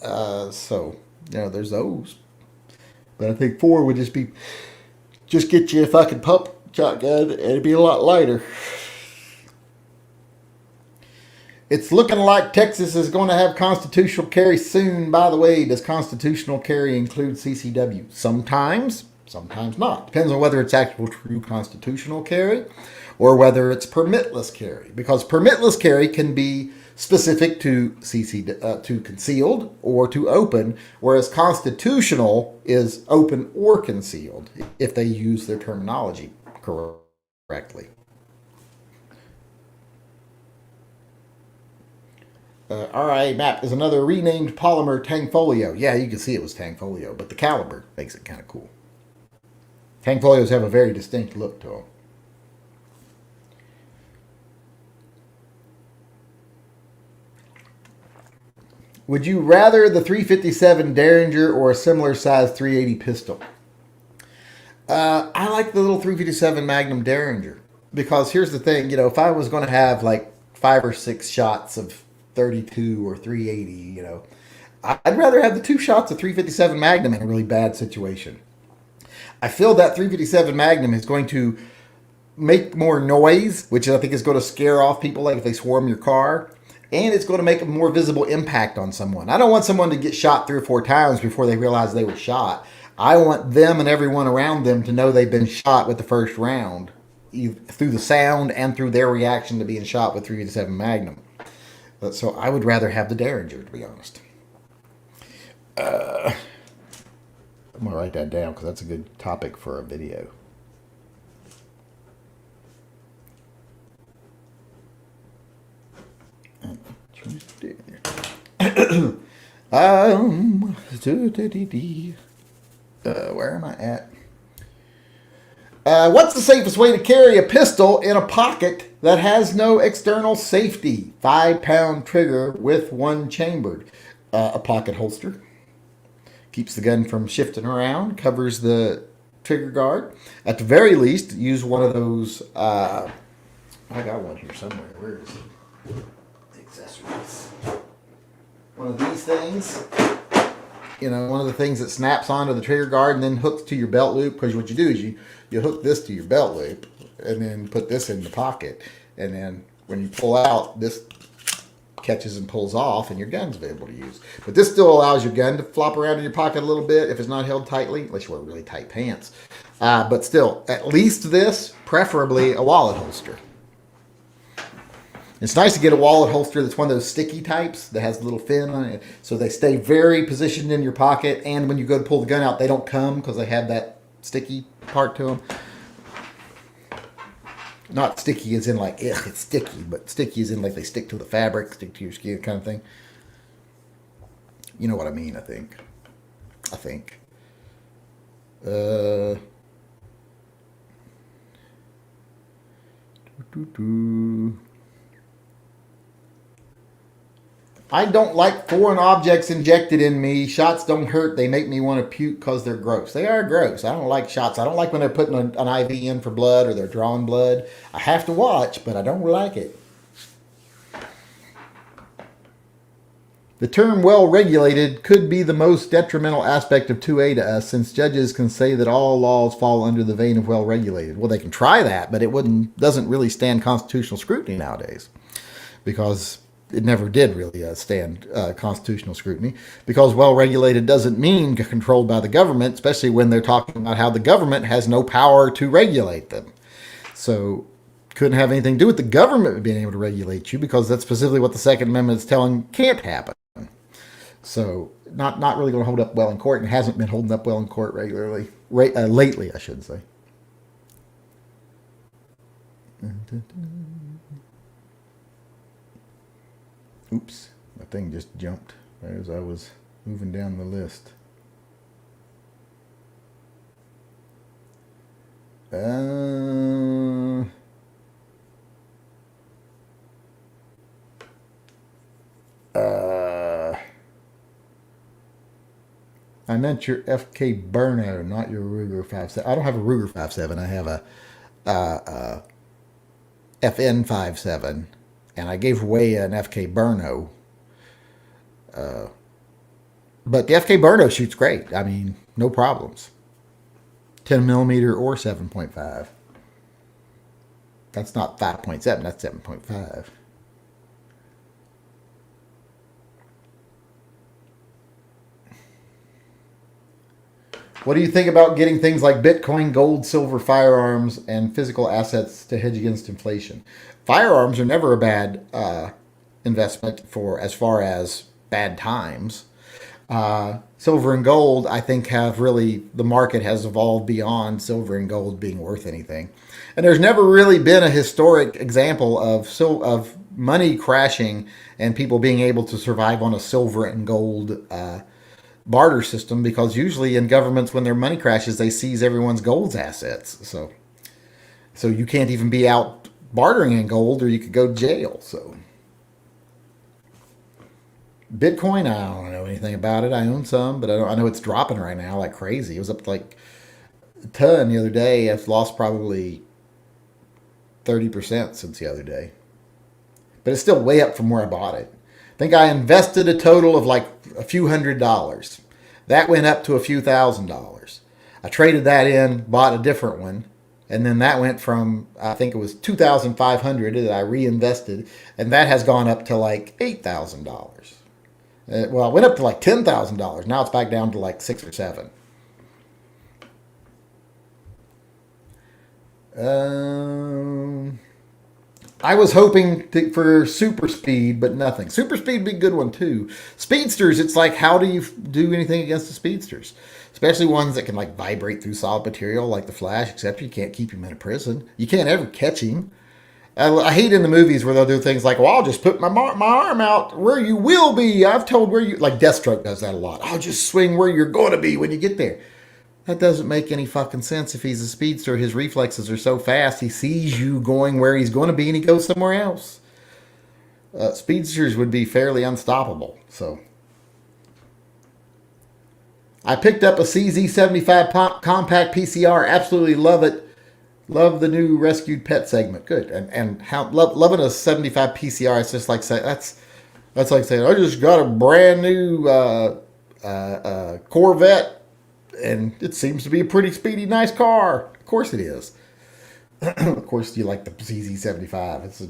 There's those. But I think 4 would just get you a fucking pump shotgun, and it'd be a lot lighter. It's looking like Texas is going to have constitutional carry soon. By the way, does constitutional carry include CCW? Sometimes not. Depends on whether it's actual true constitutional carry or whether it's permitless carry. Because permitless carry can be specific to to concealed or to open, whereas constitutional is open or concealed if they use their terminology correctly. RIA map is another renamed polymer Tangfolio. Yeah, you can see it was Tangfolio, but the caliber makes it kind of cool. Tangfolios have a very distinct look to them. Would you rather the 357 Derringer or a similar size 380 pistol? I like the little 357 Magnum Derringer because here's the thing, if I was going to have like 5 or 6 shots of 32 or 380, I'd rather have the 2 shots of 357 Magnum in a really bad situation. I feel that 357 Magnum is going to make more noise, which I think is going to scare off people like if they swarm your car. And it's going to make a more visible impact on someone. I don't want someone to get shot 3 or 4 times before they realize they were shot. I want them and everyone around them to know they've been shot with the first round, through the sound and through their reaction to being shot with 357 Magnum. So I would rather have the Derringer, to be honest. I'm going to write that down because that's a good topic for a video. Where am I at? What's the safest way to carry a pistol in a pocket that has no external safety? 5-pound trigger with 1 chambered. A pocket holster. Keeps the gun from shifting around. Covers the trigger guard. At the very least, use one of those. I got one here somewhere. Where is it? Accessories. One of these things. One of the things that snaps onto the trigger guard and then hooks to your belt loop. Because what you do is you hook this to your belt loop and then put this in the pocket. And then when you pull out, this catches and pulls off and your gun's available to use. But this still allows your gun to flop around in your pocket a little bit if it's not held tightly, unless you wear really tight pants. But still, at least this, preferably a wallet holster. It's nice to get a wallet holster that's one of those sticky types that has a little fin on it, so they stay very positioned in your pocket, and when you go to pull the gun out, they don't come because they have that sticky part to them. Not sticky as in like, ugh, it's sticky, but sticky as in like they stick to the fabric, stick to your skin kind of thing. You know what I mean, I think. I don't like foreign objects injected in me. Shots don't hurt. They make me want to puke because they're gross. They are gross. I don't like shots. I don't like when they're putting an IV in for blood or they're drawing blood. I have to watch, but I don't like it. The term well-regulated could be the most detrimental aspect of 2A to us, since judges can say that all laws fall under the vein of well-regulated. Well, they can try that, but it doesn't really stand constitutional scrutiny nowadays, because it never did really stand constitutional scrutiny, because well-regulated doesn't mean controlled by the government, especially when they're talking about how the government has no power to regulate them. So couldn't have anything to do with the government being able to regulate you, because that's specifically what the Second Amendment is telling can't happen. So not really going to hold up well in court, and hasn't been holding up well in court regularly, lately, I should say. Oops, my thing just jumped as I was moving down the list. I meant your FK Burno, not your Ruger 5.7. I don't have a Ruger 5.7. I have a FN 5.7, and I gave away an FK Burno. But the FK Burno shoots great. I mean, no problems. 10 millimeter or 7.5. That's not 5.7. That's 7.5. What do you think about getting things like Bitcoin, gold, silver, firearms, and physical assets to hedge against inflation? Firearms are never a bad investment for as far as bad times. Silver and gold, I think, have really, the market has evolved beyond silver and gold being worth anything. And there's never really been a historic example of money crashing and people being able to survive on a silver and gold barter system, because usually in governments, when their money crashes, they seize everyone's gold's assets. So you can't even be out bartering in gold, or you could go to jail. So Bitcoin, I don't know anything about it. I own some, but I know it's dropping right now like crazy. It was up to like a ton the other day. I've lost probably 30% since the other day, but it's still way up from where I bought it. I think I invested a total of like a few $100s. That went up to a few $1,000s. I traded that in, bought a different one, and then that went from, I think it was $2,500 that I reinvested, and that has gone up to like $8,000. Well, it went up to like $10,000. Now it's back down to like 6 or 7. I was hoping for super speed, but nothing. Super speed would be a good one too. Speedsters, it's like, how do you do anything against the speedsters? Especially ones that can like vibrate through solid material like the Flash, except you can't keep him in a prison. You can't ever catch him. I hate in the movies where they'll do things like, well, I'll just put my arm out where you will be. I've told where you, like Deathstroke does that a lot. I'll just swing where you're going to be when you get there. That doesn't make any fucking sense. If he's a speedster, his reflexes are so fast, he sees you going where he's going to be and he goes somewhere else. Speedsters would be fairly unstoppable. So I picked up a CZ75 compact PCR. Absolutely love it. Love the new rescued pet segment. Good. And how loving a 75 PCR. It's just like saying, that's like saying, I just got a brand new Corvette, and it seems to be a pretty speedy, nice car. Of course it is. Of course you like the CZ75. It's a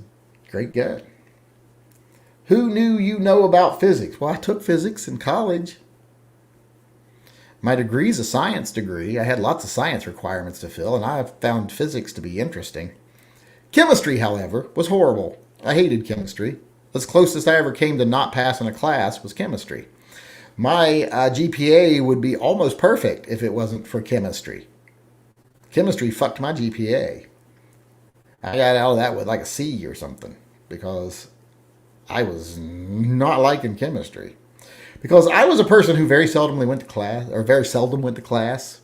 great gun. Who knew you know about physics? Well, I took physics in college. My degree is a science degree. I had lots of science requirements to fill, and I found physics to be interesting. Chemistry, however, was horrible. I hated chemistry. As closest I ever came to not passing a class was chemistry. My GPA would be almost perfect if it wasn't for chemistry. Chemistry fucked my GPA. I got out of that with like a C or something, because I was not liking chemistry. Because I was a person who very seldom went to class.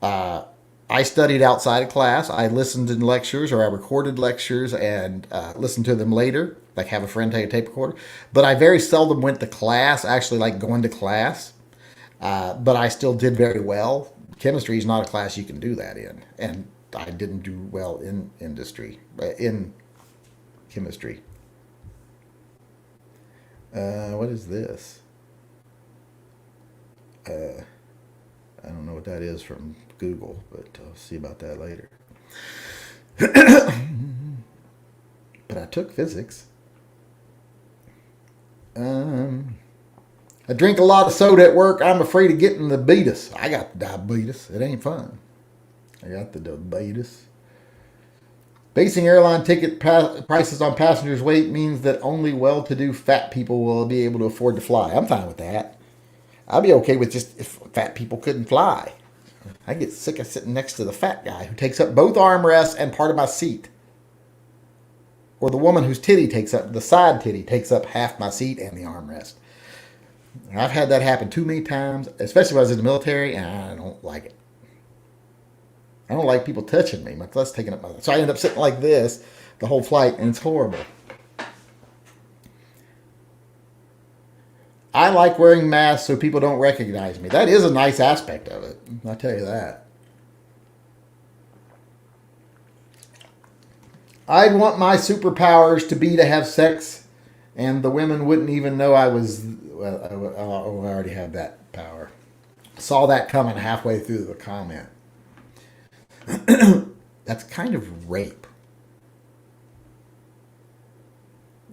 I I studied outside of class. I listened to lectures or I recorded lectures and listened to them later, like have a friend take a tape recorder. But I very seldom went to class, actually like going to class. But I still did very well. Chemistry is not a class you can do that in. And I didn't do well in in chemistry. What is this? I don't know what that is from Google, but I'll see about that later. But I took physics. I drink a lot of soda at work. I'm afraid of getting the diabetes. I got the diabetes. It ain't fun. I got the diabetes. Basing airline ticket prices on passengers' weight means that only well-to-do fat people will be able to afford to fly. I'm fine with that. I'd be okay with just if fat people couldn't fly. I get sick of sitting next to the fat guy who takes up both armrests and part of my seat. Or the woman whose the side titty takes up half my seat and the armrest. I've had that happen too many times, especially when I was in the military, and I don't like it. I don't like people touching me, much less taking up my... So I end up sitting like this the whole flight, and it's horrible. I like wearing masks so people don't recognize me. That is a nice aspect of it. I'll tell you that. I'd want my superpowers to be to have sex, and the women wouldn't even know I was... Well, I already have that power. Saw that coming halfway through the comment. That's kind of rape.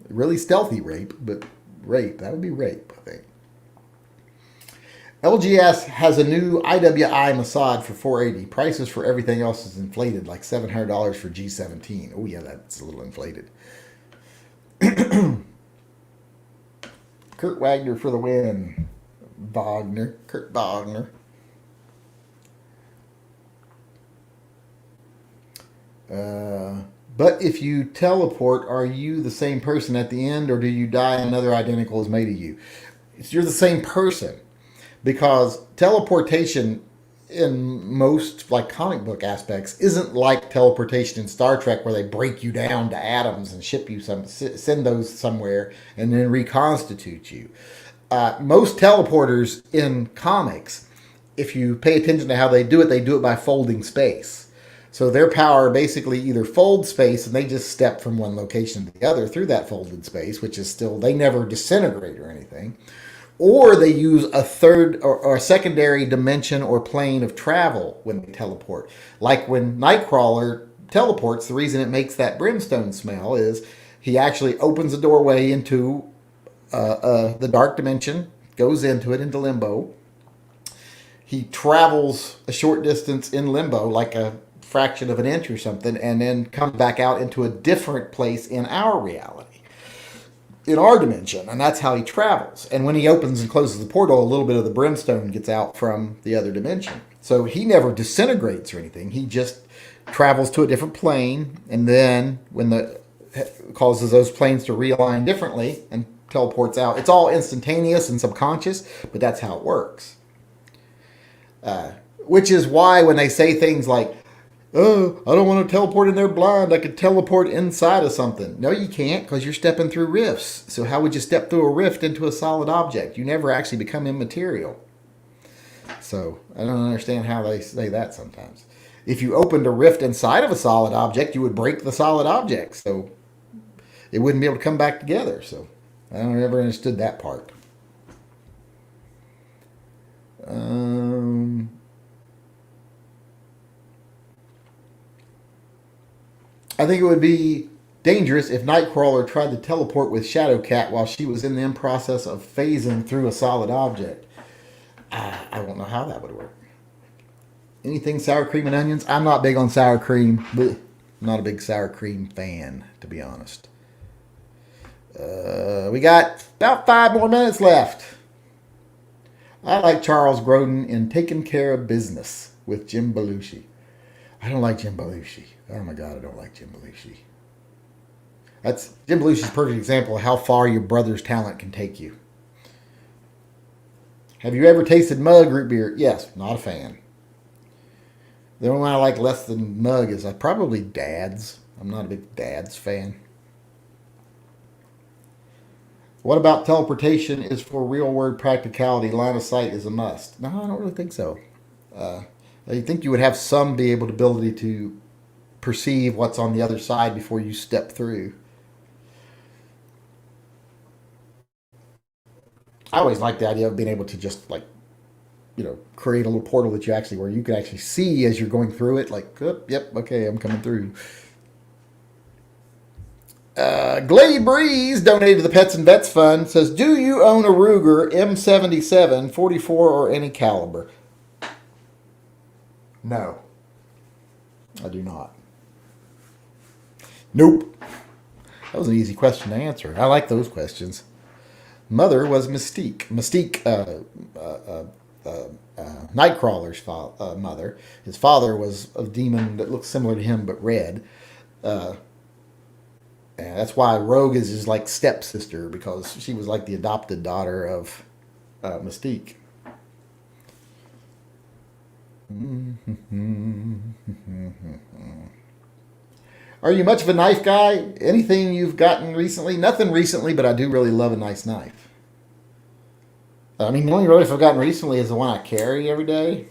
Really stealthy rape, but rape. That would be rape, I think. LGS has a new IWI massage for $480. Prices for everything else is inflated, like $700 for G17. Oh yeah, that's a little inflated. Kurt Wagner for the win. Kurt Wagner. But if you teleport, are you the same person at the end, or do you die and another identical is made of you? You're the same person, because teleportation in most like comic book aspects isn't like teleportation in Star Trek, where they break you down to atoms and send those somewhere and then reconstitute you. Most teleporters in comics, if you pay attention to how they do it by folding space. So their power basically either folds space and they just step from one location to the other through that folded space, which is still, they never disintegrate or anything. Or they use a third or a secondary dimension or plane of travel when they teleport. Like when Nightcrawler teleports, the reason it makes that brimstone smell is he actually opens a doorway into the dark dimension, goes into it, into limbo. He travels a short distance in limbo, like a fraction of an inch or something, and then comes back out into a different place in our reality, in our dimension, and that's how he travels. And when he opens and closes the portal, a little bit of the brimstone gets out from the other dimension. So he never disintegrates or anything. He just travels to a different plane, and then when causes those planes to realign differently and teleports out. It's all instantaneous and subconscious, but that's how it works. Which is why when they say things like, oh, I don't want to teleport in there blind. I could teleport inside of something. No, you can't, because you're stepping through rifts. So how would you step through a rift into a solid object? You never actually become immaterial. So I don't understand how they say that sometimes. If you opened a rift inside of a solid object, you would break the solid object. So it wouldn't be able to come back together. So I don't ever understood that part. I think it would be dangerous if Nightcrawler tried to teleport with Shadowcat while she was in the process of phasing through a solid object. I don't know how that would work. Anything sour cream and onions? I'm not big on sour cream. I'm not a big sour cream fan, to be honest. We got about 5 more minutes left. I like Charles Grodin in Taking Care of Business with Jim Belushi. I don't like Jim Belushi. Oh my God, I don't like Jim Belushi. Jim Belushi's a perfect example of how far your brother's talent can take you. Have you ever tasted mug root beer? Yes, not a fan. The only one I like less than Mug is probably Dad's. I'm not a big Dad's fan. What about teleportation is for real world practicality? Line of sight is a must. No, I don't really think so. Uh, I think you would have some be able to ability to perceive what's on the other side before you step through. I always like the idea of being able to just like create a little portal that you actually where you can actually see as you're going through it. Like, oh, yep, okay, I'm coming through. Glade Breeze donated to the Pets and Vets Fund. Says, do you own a Ruger M77, 44, or any caliber? No, I do not. Nope. That was an easy question to answer. I like those questions. Mother was Mystique. Mystique, Nightcrawler's mother. His father was a demon that looked similar to him but red. And that's why Rogue is his like stepsister, because she was like the adopted daughter of Mystique. Are you much of a knife guy? Anything you've gotten recently? Nothing recently, but I do really love a nice knife. I mean, the only knife I've gotten recently is the one I carry every day.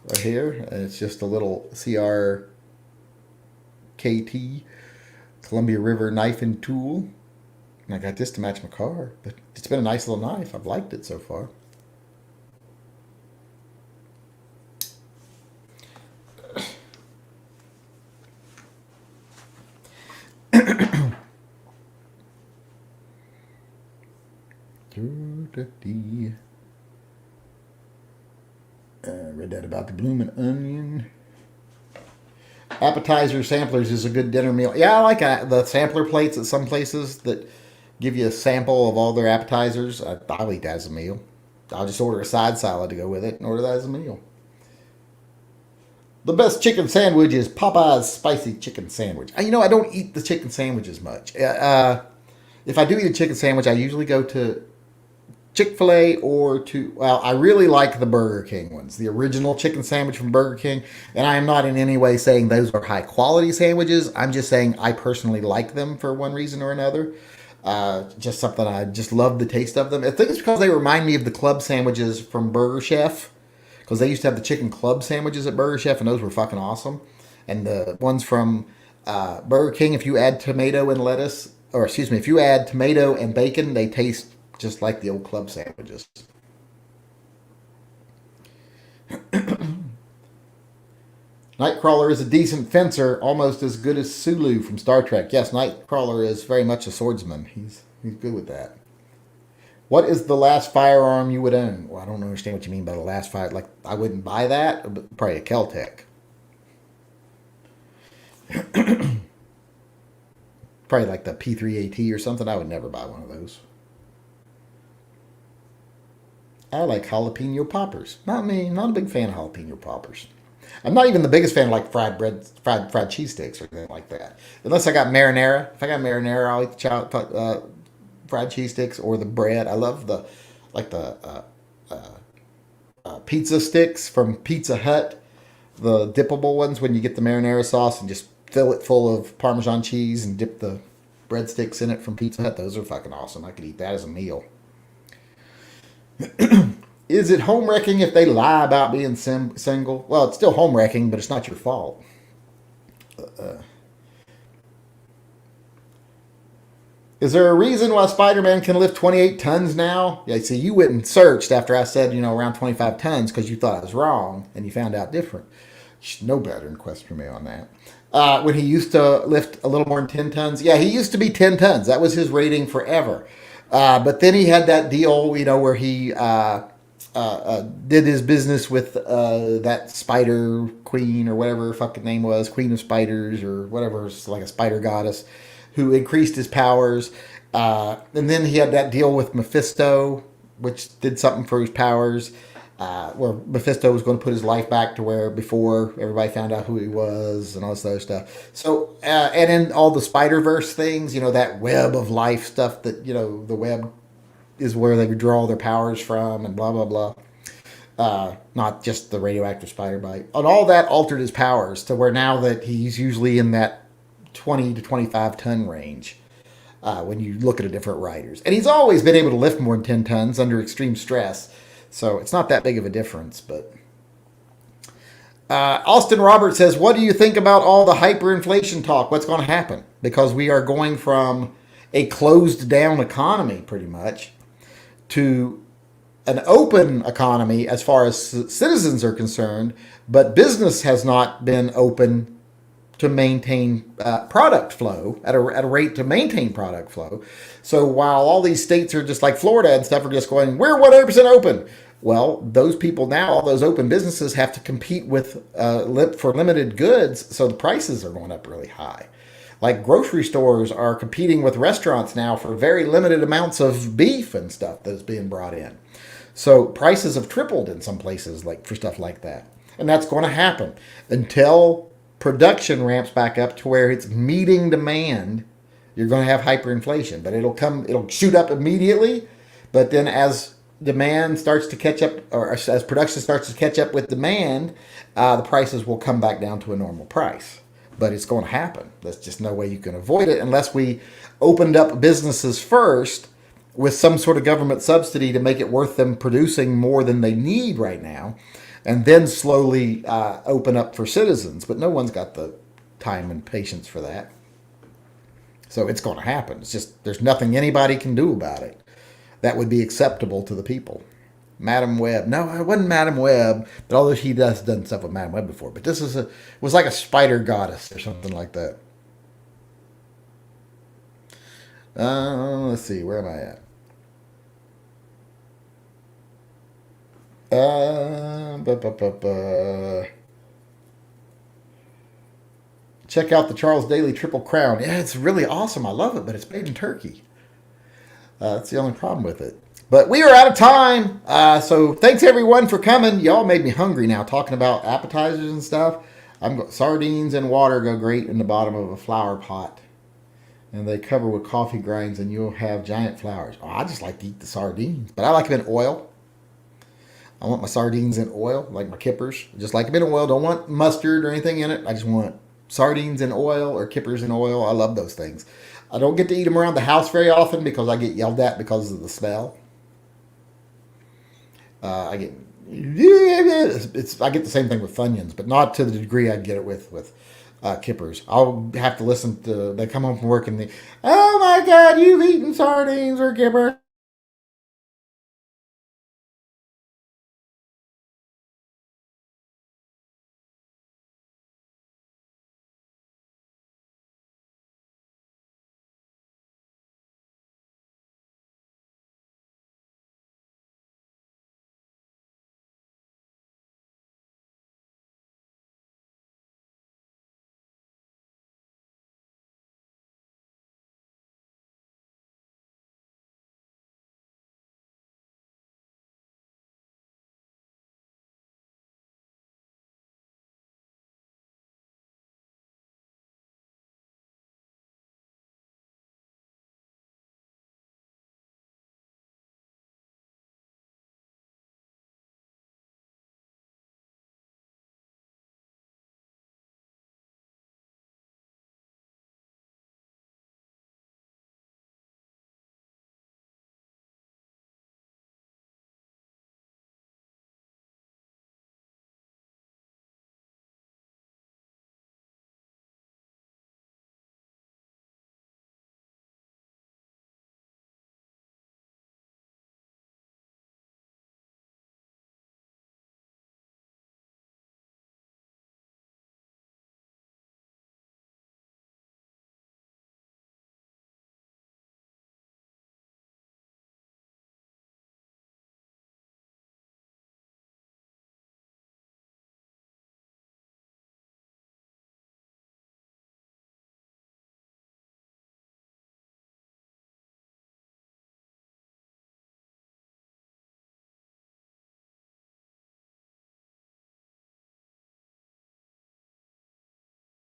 Right here. And it's just a little CRKT, Columbia River Knife and Tool. And I got this to match my car. But it's been a nice little knife. I've liked it so far. Read that about the bloomin' onion. Appetizer samplers is a good dinner meal. Yeah, I like the sampler plates at some places that give you a sample of all their appetizers. I'll eat that as a meal. I'll just order a side salad to go with it and order that as a meal. The best chicken sandwich is Popeye's spicy chicken sandwich. I don't eat the chicken sandwiches much. If I do eat a chicken sandwich, I usually go to Chick-fil-A I really like the Burger King ones, the original chicken sandwich from Burger King. And I am not in any way saying those are high quality sandwiches. I'm just saying I personally like them for one reason or another. Just something I just love the taste of them. I think it's because they remind me of the club sandwiches from Burger Chef, because they used to have the chicken club sandwiches at Burger Chef, and those were fucking awesome. And the ones from Burger King, if you add tomato and lettuce, or excuse me, if you add tomato and bacon, they taste just like the old club sandwiches. Nightcrawler is a decent fencer, almost as good as Sulu from Star Trek. Yes, Nightcrawler is very much a swordsman. He's good with that. What is the last firearm you would own? Well, I don't understand what you mean by the last fire. Like, I wouldn't buy that. But probably a Kel-Tec. Probably like the P3AT or something. I would never buy one of those. I like jalapeno poppers. Not me. Not a big fan of jalapeno poppers. I'm not even the biggest fan of like fried cheese sticks or anything like that. Unless I got marinara. If I got marinara, I'll eat the fried cheese sticks or the bread. I love the pizza sticks from Pizza Hut, the dippable ones when you get the marinara sauce and just fill it full of Parmesan cheese and dip the breadsticks in it from Pizza Hut. Those are fucking awesome. I could eat that as a meal. Is it home wrecking if they lie about being single? Well, it's still home wrecking, but it's not your fault. Is there a reason why Spiderman can lift 28 tons now? Yeah, see, you went and searched after I said, around 25 tons because you thought I was wrong and you found out different. You should know better and question me on that. When he used to lift a little more than 10 tons. Yeah, he used to be 10 tons. That was his rating forever. But then he had that deal, where he did his business with that spider queen or whatever her fucking name was, queen of spiders or whatever, it's like a spider goddess, who increased his powers. And then he had that deal with Mephisto, which did something for his powers, where Mephisto was going to put his life back to where before everybody found out who he was and all this other stuff. So, and in all the Spider-Verse things, that web of life stuff that, the web is where they would draw their powers from and blah, blah, blah. not just the radioactive spider bite. And all that altered his powers to where now that he's usually in that 20 to 25 ton range when you look at a different riders. And he's always been able to lift more than 10 tons under extreme stress. So it's not that big of a difference. But Austin Roberts says, what do you think about all the hyperinflation talk? What's going to happen? Because we are going from a closed down economy pretty much to an open economy as far as citizens are concerned, but business has not been open to maintain product flow at a rate to maintain product flow. So while all these states are just like Florida and stuff are just going, we're 100% open. Well, those people now, all those open businesses have to compete with for limited goods, so the prices are going up really high. Like grocery stores are competing with restaurants now for very limited amounts of beef and stuff that is being brought in. So prices have tripled in some places like for stuff like that. And that's going to happen until production ramps back up to where it's meeting demand. You're going to have hyperinflation, but it'll shoot up immediately. But then as demand starts to catch up, or as production starts to catch up with demand, the prices will come back down to a normal price. But it's going to happen. There's just no way you can avoid it unless we opened up businesses first with some sort of government subsidy to make it worth them producing more than they need right now, and then slowly open up for citizens. But no one's got the time and patience for that. So it's going to happen. It's just there's nothing anybody can do about it that would be acceptable to the people. Madam Web. No, it wasn't Madam Web, but although she does done stuff with Madam Web before. But this was like a spider goddess or something like that. Let's see, where am I at? Check out the Charles Daly Triple Crown. Yeah, it's really awesome. I love it, but it's made in Turkey. That's the only problem with it. But we are out of time. So thanks everyone for coming. Y'all made me hungry now talking about appetizers and stuff. Sardines and water go great in the bottom of a flower pot. And they cover with coffee grinds and you'll have giant flowers. Oh, I just like to eat the sardines. But I like them in oil. I want my sardines in oil, like my kippers. Just like them in oil. Don't want mustard or anything in it. I just want sardines in oil or kippers in oil. I love those things. I don't get to eat them around the house very often because I get yelled at because of the smell. I get the same thing with Funyuns, but not to the degree I get it with kippers. I'll have to listen to, they come home from work and they, oh my God, you've eaten sardines or kippers.